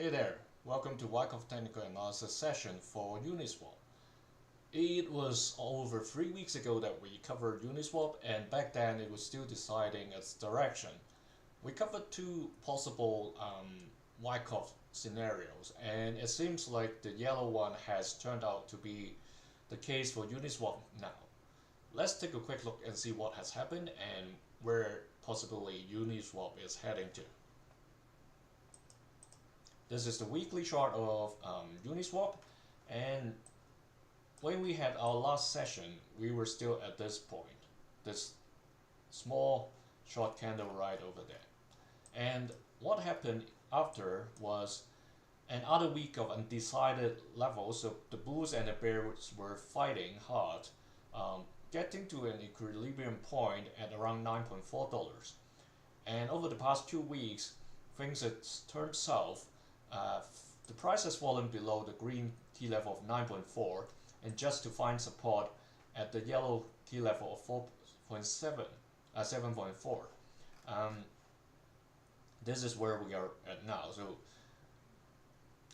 Hey there, welcome to Wyckoff Technical Analysis session for Uniswap. It was over 3 weeks ago that we covered Uniswap, and back then it was still deciding its direction. We covered two possible Wyckoff scenarios, and it seems like the yellow one has turned out to be the case for Uniswap now. Let's take a quick look and see what has happened and where possibly Uniswap is heading to. This is the weekly chart of Uniswap, and when we had our last session, we were still at this point, this small short candle right over there. And what happened after was another week of undecided levels, so the bulls and the bears were fighting hard, getting to an equilibrium point at around $9.4. And over the past 2 weeks, things have turned south. The price has fallen below the green key level of 9.4, and just to find support at the yellow key level of 7.4. This is where we are at now. So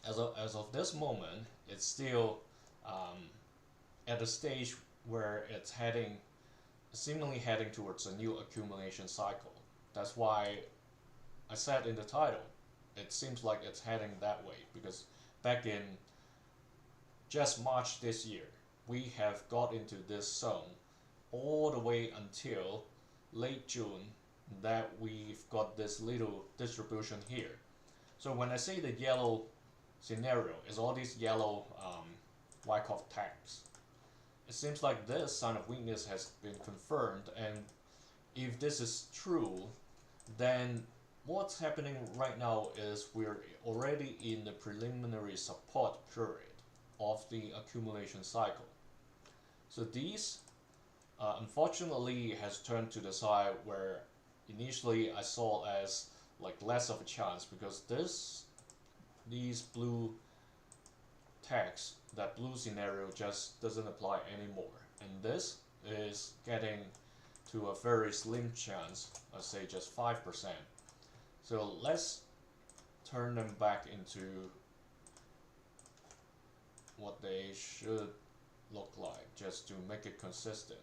as of this moment, it's still at a stage where it's seemingly heading towards a new accumulation cycle. That's why I said in the title, it seems like it's heading that way, because back in just March this year, we have got into this zone all the way until late June that we've got this little distribution here. So when I say the yellow scenario is all these yellow Wyckoff tags, it seems like this sign of weakness has been confirmed, and if this is true, then what's happening right now is we're already in the preliminary support period of the accumulation cycle. So these unfortunately has turned to the side where initially I saw as like less of a chance, because these blue tags, that blue scenario just doesn't apply anymore, and this is getting to a very slim chance, I'd say just 5%. So let's turn them back into what they should look like, just to make it consistent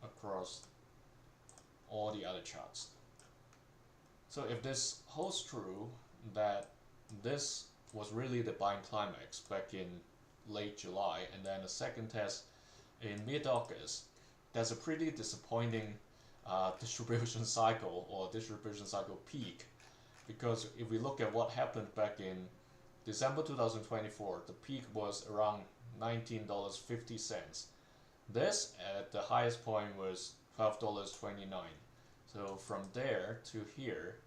across all the other charts. So if this holds true, that this was really the buying climax back in late July, and then a second test in mid-August, that's a pretty disappointing distribution cycle, or distribution cycle peak, because if we look at what happened back in December 2024, the peak was around $19.50. This at the highest point was $12.29. So from there to here,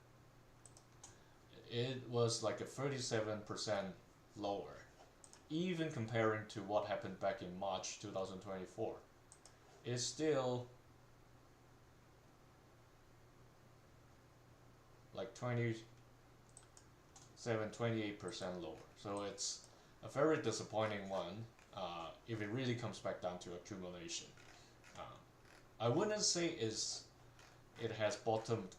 it was like a 37% lower, even comparing to what happened back in March 2024. It's still like 28% lower. So it's a very disappointing one if it really comes back down to accumulation. I wouldn't say it has bottomed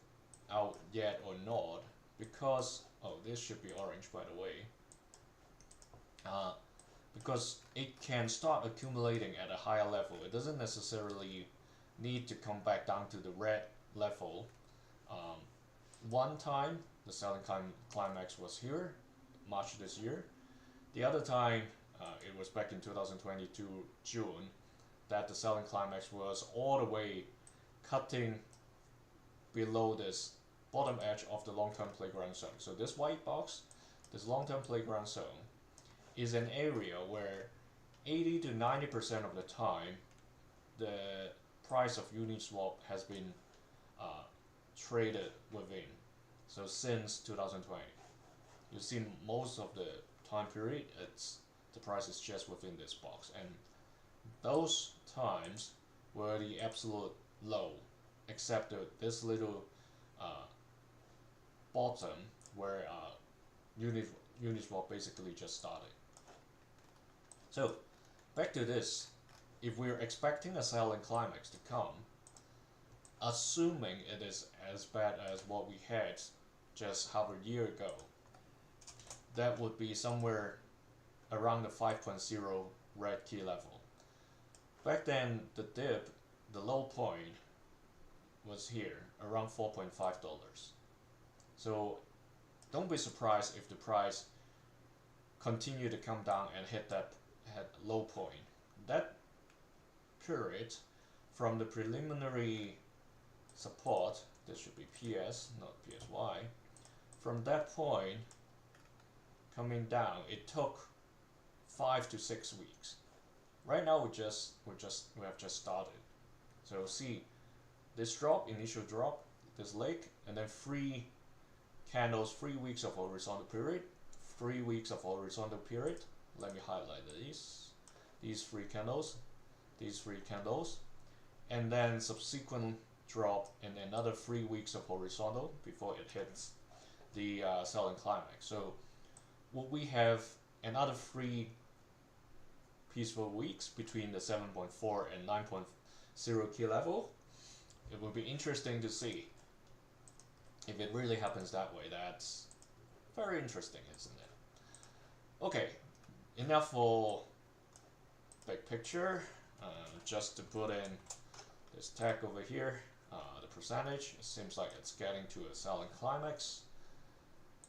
out yet or not, because this should be orange by the way, because it can start accumulating at a higher level. It doesn't necessarily need to come back down to the red level. One time the selling climax was here, March this year. The other time it was back in 2022 June that the selling climax was all the way cutting below this bottom edge of the long-term playground zone. So this white box, this long-term playground zone, is an area where 80 to 90% of the time the price of Uniswap has been traded within. So since 2020, you see most of the time period, the price is just within this box, and those times were the absolute low, except this little bottom where Uniswap basically just started. So back to this, if we're expecting a selling climax to come, assuming it is as bad as what we had just half a year ago, that would be somewhere around the 5.0 red key level. Back then, the dip, the low point, was here, around $4.5. So don't be surprised if the price continue to come down and hit that low point. That period from the preliminary support, this should be PS, not PSY, from that point coming down, it took 5 to 6 weeks. Right now we have just started. So see this drop, initial drop, this leg, and then 3 candles, 3 weeks of horizontal period, 3 weeks of horizontal period. Let me highlight these 3 candles, these 3 candles, and then subsequent drop in another 3 weeks of horizontal before it hits the selling climax. So will we have another 3 peaceful weeks between the 7.4 and 9.0 key level? It will be interesting to see if it really happens that way. That's very interesting, isn't it? Okay, enough for big picture. Just to put in this tag over here, the percentage, it seems like it's getting to a selling climax.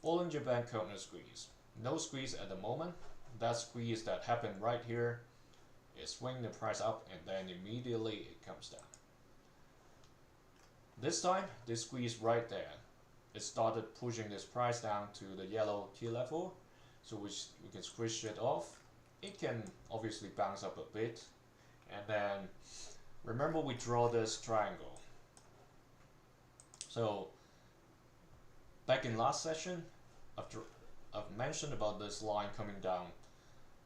Bollinger Band counter squeeze. No squeeze at the moment. That squeeze that happened right here is swinging the price up and then immediately it comes down. This time, this squeeze right there, it started pushing this price down to the yellow key level, so we can squish it off. It can obviously bounce up a bit, and then remember we draw this triangle. So back in last session, I've mentioned about this line coming down,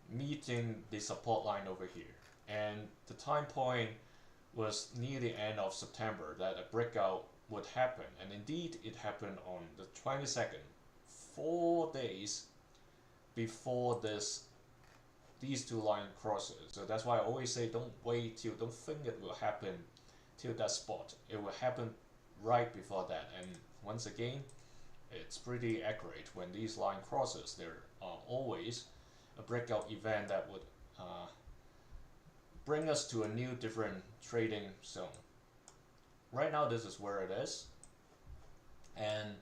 meeting the support line over here, and the time point was near the end of September that a breakout would happen, and indeed it happened on the 22nd, 4 days before these 2 line crosses. So that's why I always say don't think it will happen till that spot. It will happen right before that, and once again, it's pretty accurate. When these line crosses, there are always a breakout event that would bring us to a new different trading zone. Right now this is where it is, and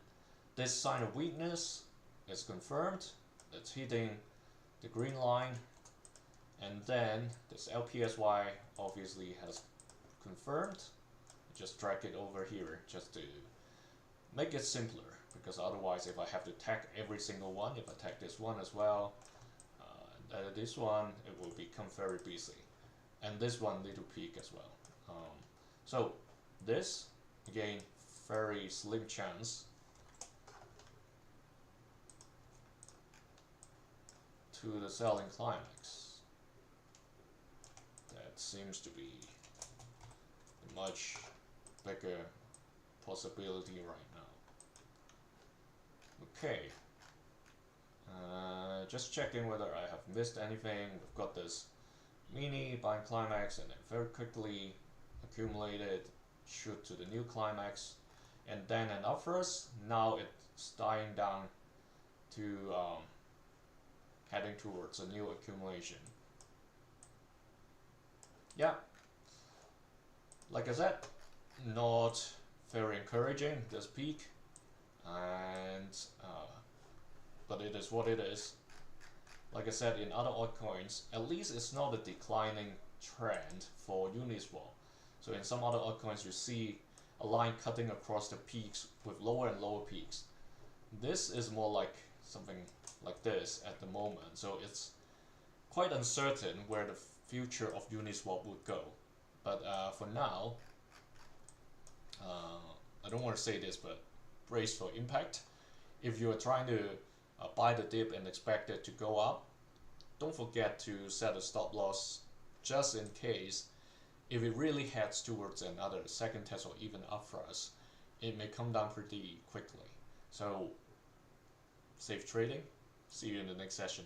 this sign of weakness is confirmed. It's hitting the green line, and then this LPSY obviously has confirmed. Just drag it over here just to make it simpler, because otherwise if I have to tag every single one, if I tag this one as well, this one, it will become very busy, and this one little peak as well. So this again, very slim chance to the selling climax. That seems to be a much bigger possibility right now. Okay, just checking whether I have missed anything. We've got this mini buying climax, and then very quickly accumulated, shoot to the new climax, and then an upthrust. Now it's dying down to heading towards a new accumulation. Yeah, like I said, not very encouraging, this peak, and but it is what it is. Like I said, in other altcoins, at least it's not a declining trend for Uniswap. So in some other altcoins, you see a line cutting across the peaks with lower and lower peaks. This is more like something like this at the moment. So it's quite uncertain where the future of Uniswap would go. But for now, I don't want to say this, but brace for impact. If you are trying to buy the dip and expect it to go up, don't forget to set a stop loss just in case. If it really heads towards another second test or even upthrust, it may come down pretty quickly. So safe trading. See you in the next session.